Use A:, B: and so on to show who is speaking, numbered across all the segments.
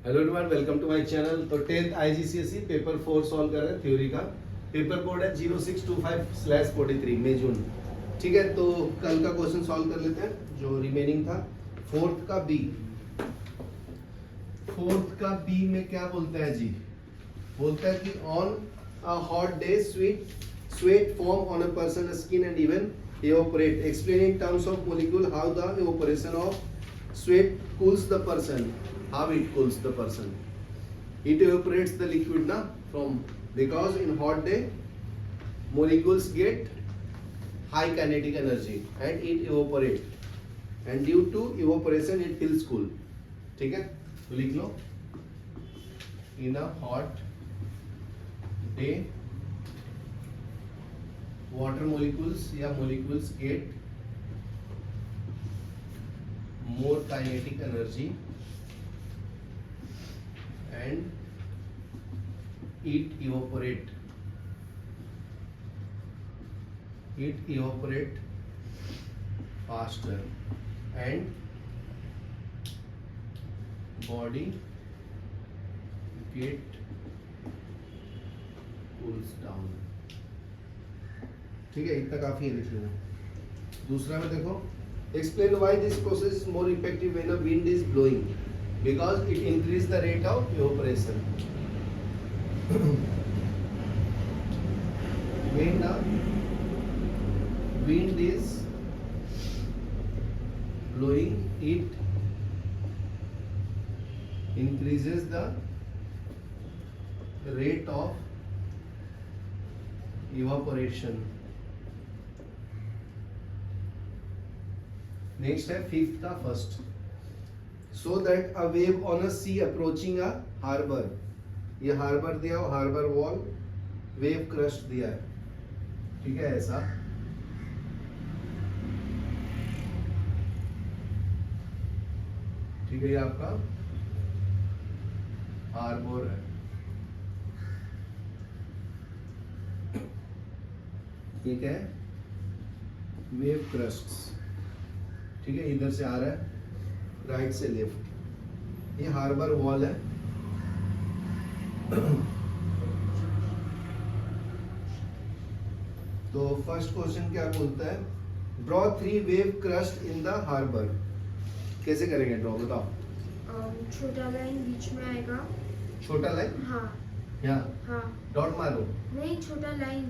A: Hello everyone, welcome to my channel. तो 10th IGCSE paper 4 solve कर रहे हैं थ्योरी का। पेपर कोड है 0625/43 मई जून। ठीक है, तो कल का क्वेश्चन सॉल्व कर लेते हैं जो रिमेनिंग था। फोर्थ का बी में क्या बोलता है जी? बोलता है कि on a hot day sweat form on a person's skin and even evaporate. Explain in terms of molecule how the evaporation of sweat cools the person. How it cools the person? It evaporates the liquid na from, because in hot day molecules get high kinetic energy and it evaporate, and due to evaporation it feels cool. ठीक है, तो लिख लो in a hot day water molecules या molecules get more kinetic energy and it evaporate faster and body get cools down. ठीक है, इतना काफी है लिख लेना। दूसरा में देखो, explain why this process is more effective when a wind is blowing. Because it increases the rate of evaporation. When the wind is blowing, it increases the rate of evaporation. Next है fifth का first. So that a wave on a sea approaching a harbor, ये harbour दिया हो, harbour wall, wave crust दिया है। ठीक है, ऐसा ठीक है, ये आपका हार्बर है। ठीक है, वेव क्रस्ट। ठीक है, इधर से आ रहा है, राइट से लेफ्ट, ये हार्बर वॉल है। तो फर्स्ट क्वेश्चन क्या बोलता है? Draw 3 wave crest in the harbour. कैसे करेंगे ड्रॉ, बताओ।
B: छोटा लाइन बीच में आएगा।
A: छोटा लाइन?
B: हाँ।
A: यहाँ?
B: हाँ।
A: डॉट मारो।
B: नहीं, छोटा लाइन।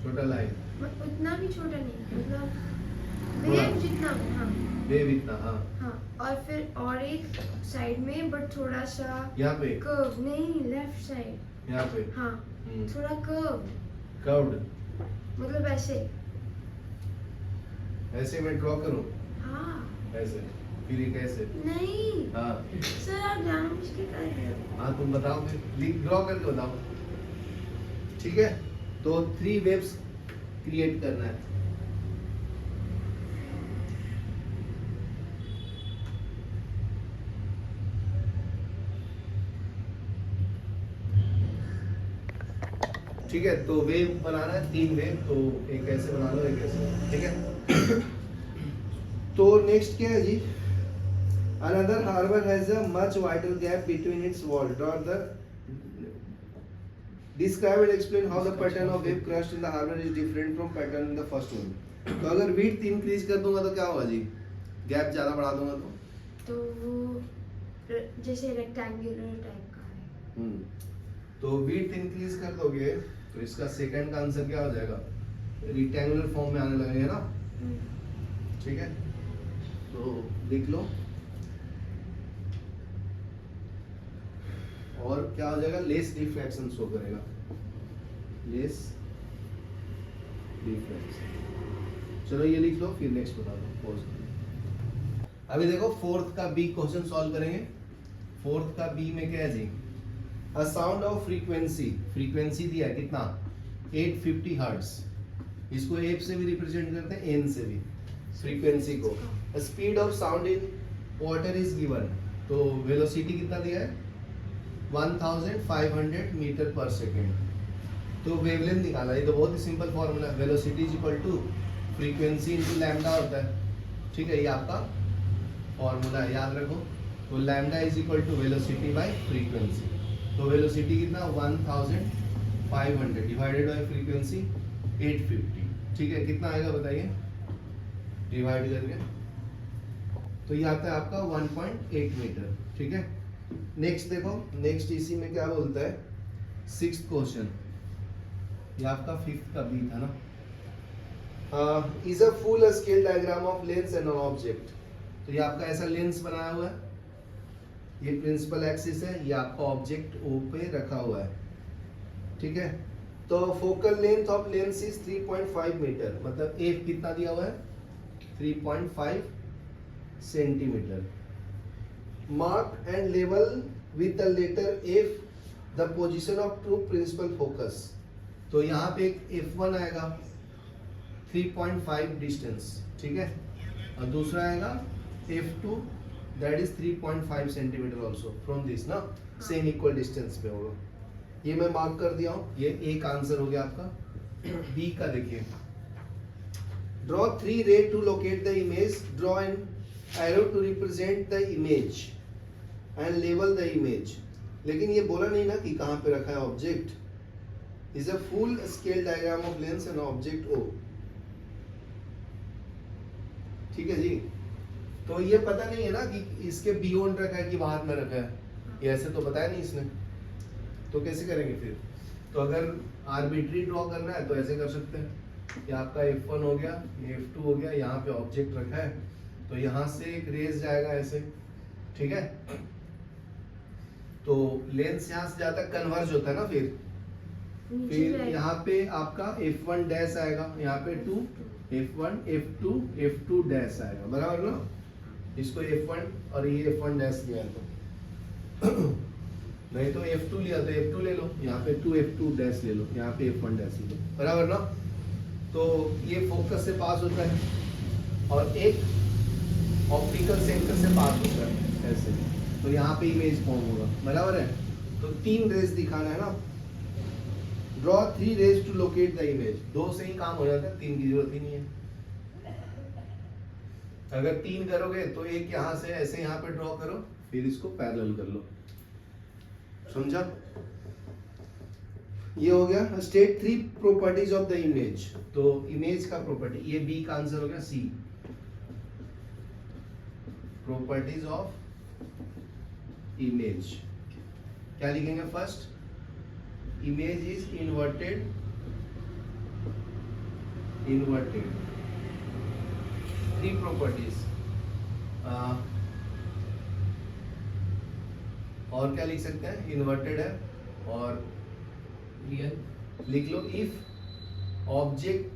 A: छोटा लाइन,
B: उतना भी छोटा नहीं, मतलब वेव जितना भी। हाँ,
A: वेव इतना। हाँ
B: हाँ, और फिर और एक साइड में, बट थोड़ा सा
A: यहाँ पे,
B: कर्व, नहीं लेफ्ट साइड।
A: यहाँ पे।
B: हाँ, थोड़ा
A: कर्व्ड,
B: मतलब ऐसे।
A: ऐसे में ड्रॉ करूं?
B: हाँ।
A: ऐसे, फिर ये कैसे?
B: नहीं।
A: हाँ
B: सर, आप जानबूझ के कर रहे हो।
A: हाँ, तुम बताओ, फिर ड्रॉ करके बताओ। ठीक है, तो 3 वेव्स क्रिएट करना है। ठीक है, तो वेव बनाना है 3 वेव, तो एक ऐसे बना लो, एक ऐसे। ठीक है, तो नेक्स्ट क्या है जी? Another harbor has a much wider gap between its wall. Draw the describe and explain how the pattern of wave crust in the harbor is different from pattern in the first one. तो अगर width increase कर दूंगा तो क्या होगा जी? Gap ज्यादा बढ़ा दूंगा
B: तो वो जैसे रेक्टेंगुलर टाइप का है।
A: तो width इंक्रीज कर दोगे तो इसका सेकंड का आंसर क्या हो जाएगा? रेक्टेंगुलर फॉर्म में आने लगेगा ना। ठीक है, तो लिख लो। और क्या हो जाएगा? लेस रिफ्रैक्शन शो करेगा, लेस रिफ्रैक्शन। चलो ये लिख लो, फिर नेक्स्ट बता दो। पॉज। अभी देखो फोर्थ का बी क्वेश्चन सॉल्व करेंगे। फोर्थ का बी में क्या है जी? अ साउंड ऑफ फ्रीक्वेंसी दिया है कितना? 850 हर्ट्ज। इसको एफ से भी रिप्रेजेंट करते हैं, एन से भी, फ्रीक्वेंसी को। Speed of sound in water is given, तो वेलोसिटी कितना दिया है? 1500 मीटर पर सेकेंड। तो वेवलेंथ निकाला, ये तो बहुत ही सिंपल फॉर्मूला है। Velocity is equal to frequency into lambda होता है। ठीक है, ये आपका फॉर्मूला है, याद रखो। तो lambda is equal to velocity by frequency. तो वेलोसिटी कितना 1500 डिवाइडेड बाय फ्रीक्वेंसी 850। ठीक है, कितना आएगा बताइए डिवाइड करके। तो ये आता है आपका 1.8 मीटर। ठीक है, नेक्स्ट देखो, नेक्स्ट इसी में क्या बोलता है, 6th क्वेश्चन, ये आपका 5th का बी था ना। Is a full scale diagram of lens and an object. तो ये आपका ऐसा लेंस बनाया हुआ है, ये प्रिंसिपल एक्सिस है, ये आपका ऑब्जेक्ट ओ पे रखा हुआ है। ठीक है, तो focal length of lens is 3.5 metre, मतलब एफ कितना दिया हुआ है 3.5 centimetre. Mark and level with the letter F the position of two principal focus. तो यहाँ पे एक F1 आएगा 3.5 डिस्टेंस। ठीक है, और दूसरा आएगा F2 that is 3.5 centimetre also from this ना, सेम इक्वल डिस्टेंस पे होगा। ये मैं मार्क कर दिया हूँ, ये एक आंसर हो गया आपका। बी का देखिए, draw 3 ray to locate the image, draw an arrow to represent the image and label the image. लेकिन ये बोला नहीं ना कि कहाँ पे रखा है object. Is a full scale diagram of lens and object O. ठीक है जी, तो ये पता नहीं है ना कि इसके बियॉन्ड रखा है कि बाहर में रखा है, ये ऐसे तो बताया नहीं इसने, तो कैसे करेंगे फिर। तो अगर आर्बिट्री ड्रॉ करना है तो ऐसे कर सकते हैं, ये आपका F1 हो गया, ये F2 हो गया, यहाँ पे ऑब्जेक्ट रखा है, तो यहाँ से एक रेज जाएगा ऐसे। ठीक है, तो लेंस यहाँ से जाता कन्वर्ज होता है ना, फिर यहाँ पे आपका F1 डैश आएगा, यहाँ पे 2 F1 F2 F2 डैश आएगा, बराबर ना। इसको F1 और ये F1 डैश लिया तो नहीं तो F2 लिया तो F2 ले लो, यहाँ पे 2 F2 डैश ले लो, यहाँ पे F1 डैश ले लो, बराबर ना। तो ये फोकस से पास होता है और एक ऑप्टिकल सेंटर से पास होता है ऐसे, तो यहाँ पे इमेज फॉर्म होगा, बराबर है। तो 3 रेज दिखाना है ना, draw 3 rays to locate the image. 2 से ही काम हो जाता है, 3 की जरूरत ही नहीं है। अगर 3 करोगे तो एक यहाँ से ऐसे यहाँ पे ड्रॉ करो, फिर इसको पैरेलल कर लो, समझा। ये हो गया। State 3 properties of the image. तो इमेज का प्रॉपर्टी, ये बी का आंसर हो गया सी, प्रॉपर्टीज ऑफ इमेज। क्या लिखेंगे first, image is inverted, inverted 3 properties. और क्या लिख सकते हैं, इन्वर्टेड है और रियल लिख लो। If object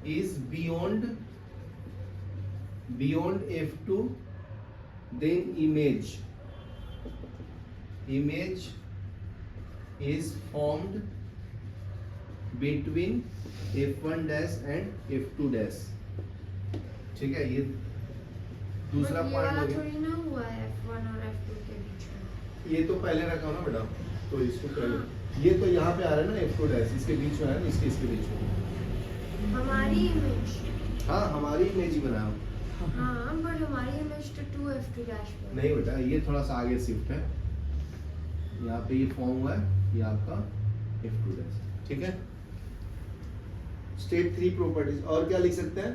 A: is beyond F2 then image is formed between F1 dash and F2 dash। ठीक है, ये दूसरा पॉइंट हो गया।
B: थोड़ी ना हुआ है F1 और F2 के बीच में,
A: ये तो पहले रखा हो ना बेटा, तो इसको पहले, ये तो यहाँ पे आ रहा है ना F2 डैश, इसके बीच में है ना, इसके बीच में
B: हमारी इमेज।
A: हाँ, हमारी इमेज ही बनाया।
B: हाँ, बट हमारी इमेज तो 2F2 डैश पे
A: नहीं बेटा, ये थोड़ा सा आगे शिफ्ट है, यहाँ पे ये फॉर्म हुआ है, ये आपका F2 डैश। ठीक है, स्टेट 3 प्रॉपर्टीज। और क्या लिख सकते हैं,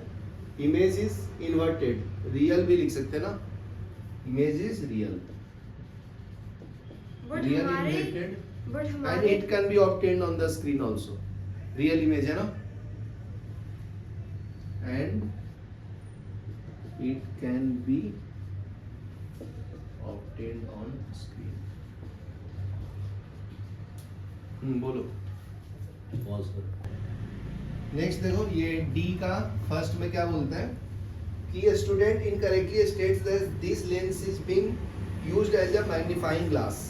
A: इमेज इज इन्वर्टेड, रियल भी लिख सकते हैं ना, image is real, real inverted and it can be obtained on the screen also। Real image है ना, and it can be obtained on screen। बोलो,
C: पॉज करो।
A: नेक्स्ट देखो, ये डी का फर्स्ट में क्या बोलता है कि student incorrectly states that this lens is being used as a magnifying glass.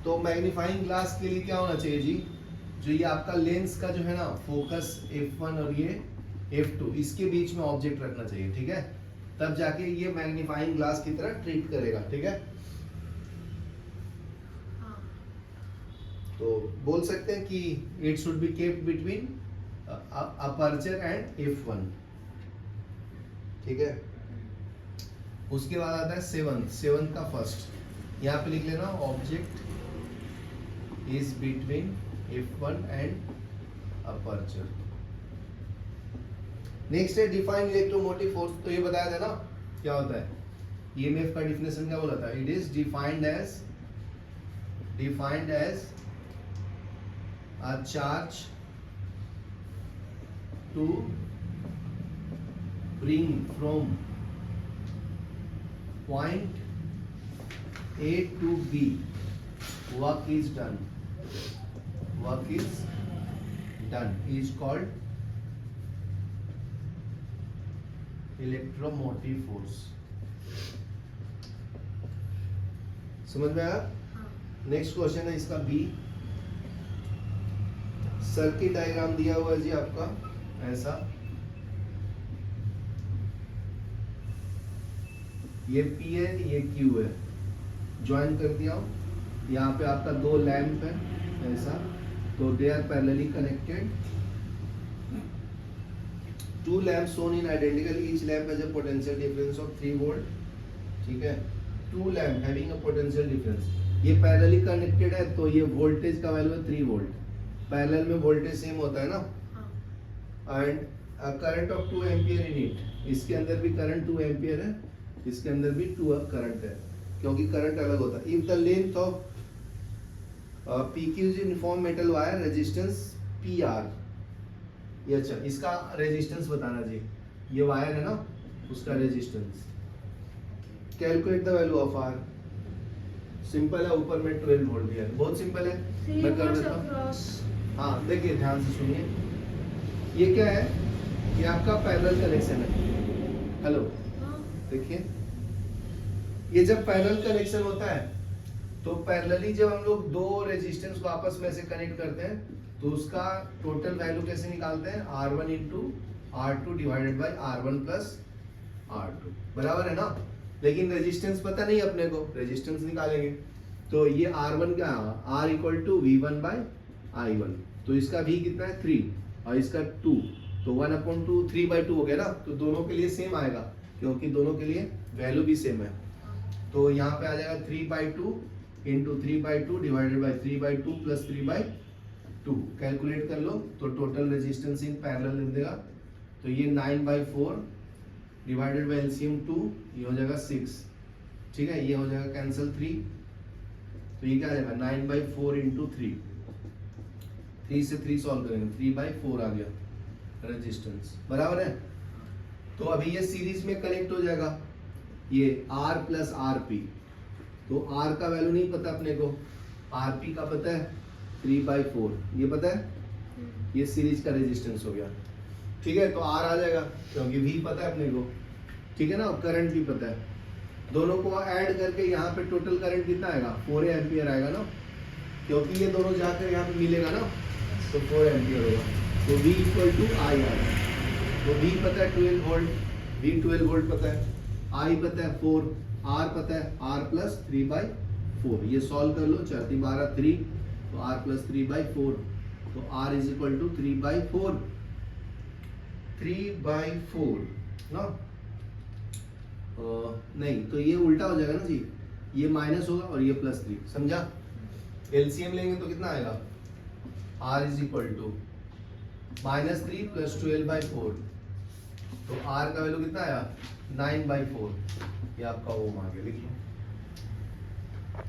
A: तो मैग्नीफाइंग ग्लास के लिए क्या होना चाहिए जी, जो ये आपका लेंस का जो है ना फोकस F1 और ये F2, इसके बीच में ऑब्जेक्ट रखना चाहिए। ठीक है, तब जाके ये मैग्नीफाइंग ग्लास की तरह ट्रीट करेगा। ठीक है, तो बोल सकते हैं कि it should be kept between aperture and F1। ठीक है, उसके बाद आता है सेवंथ का फर्स्ट। यहाँ पे लिख लेना object is between F1 and aperture. Next है डिफाइन इलेक्ट्रोमोटिव फोर्स। तो ये बताया था ना क्या होता है, ईएमएफ का डिफिनेशन क्या बोला था, it is defined as a charge to bring from point A to B, work is done is called electromotive force। समझ में आया?
B: हाँ।
A: नेक्स्ट क्वेश्चन है इसका बी। सर्किट डायग्राम दिया हुआ है जी आपका ऐसा, ये P है ये Q है, ज्वाइन कर दिया हूं। यहाँ पे आपका दो लैंप है ऐसा, तो they are parallelly connected. Two lamp shown in identical, each lamp has a potential difference of 3 volt। ठीक है, two lamp having a potential difference, ये पैरेलली कनेक्टेड है तो ये वोल्टेज का वैल्यू है 3 वोल्ट। पैरेलल में वोल्टेज सेम होता है ना। And current of 2 ampere in it, इसके अंदर भी करंट 2 एम्पियर है, इसके अंदर भी 2 करंट है, क्योंकि करंट अलग होता है। If the length of PQ is uniform metal wire, resistance PR। ये अच्छा, इसका रेजिस्टेंस बताना जी, ये वायर है ना उसका resistance. Calculate the value of R। Simple है, ऊपर में 12 वोल्ट दिया है, बहुत सिंपल है, मैं कर देता हूँ। हाँ देखिए ध्यान से सुनिए, ये क्या है, ये आपका पैरेलल कनेक्शन है। हेलो, देखिए ये जब पैरेलल कनेक्शन होता है तो पैरेलली जब हम लोग दो रेजिस्टेंस को आपस में से कनेक्ट करते हैं तो उसका टोटल वैल्यू कैसे निकालते हैं, R1 into R2 divided by R1 plus R2, बराबर है ना। लेकिन रेजिस्टेंस पता नहीं अपने को, रेजिस्टेंस निकालेंगे तो ये R1 क्या है, R equal to V1 by I1, तो इसका V कितना है 3 और इसका 2, तो 1/2 3/2 हो गया ना, तो दोनों के लिए सेम आएगा क्योंकि दोनों के लिए वैल्यू भी सेम है। तो यहाँ पे आ जाएगा 3/2 into 3/2 divided by 3/2 plus 3/2, calculate कर लो तो टोटल रेजिस्टेंस इन पैरेलल लिख देगा। तो ये 9/4 डिवाइडेड बाई एलसीएम 2, ये हो जाएगा 6। ठीक है, ये हो जाएगा कैंसिल 3, तो ये क्या आ जाएगा 9/4 इंटू 3 से 3 सॉल्व करेंगे, 3/4 आ गया रेजिस्टेंस, बराबर है। तो अभी ये सीरीज में कनेक्ट हो जाएगा, ये R प्लस RP, तो R का वैल्यू नहीं पता अपने को, RP का पता है 3/4, ये पता है, ये सीरीज का रेजिस्टेंस हो गया। ठीक है, तो R आ जाएगा क्योंकि V पता है अपने को, ठीक है ना, करंट भी पता है। दोनों को ऐड करके यहाँ पे टोटल करंट कितना आएगा, 4 एम्पियर आएगा ना, क्योंकि ये दोनों जाकर यहाँ पे मिलेगा ना, तो 4 एम्पियर होगा। तो V इक्वल टू I आएगा, तो V पता है 12 वोल्ट, V 12 वोल्ट पता है, I पता है 4, R पता है R प्लस 3/4, ये सॉल्व कर लो, 4×12 3, तो R प्लस 3/4, तो R इज इक्वल टू 3/4 ना। नहीं तो ये उल्टा हो जाएगा ना जी, ये माइनस होगा और ये +3, समझा। एलसीएम लेंगे तो कितना आएगा, R is equal to -3 plus 12/4, तो R का वैल्यू कितना आया 9/4, ये आपका ओम आ गया, लिखिए।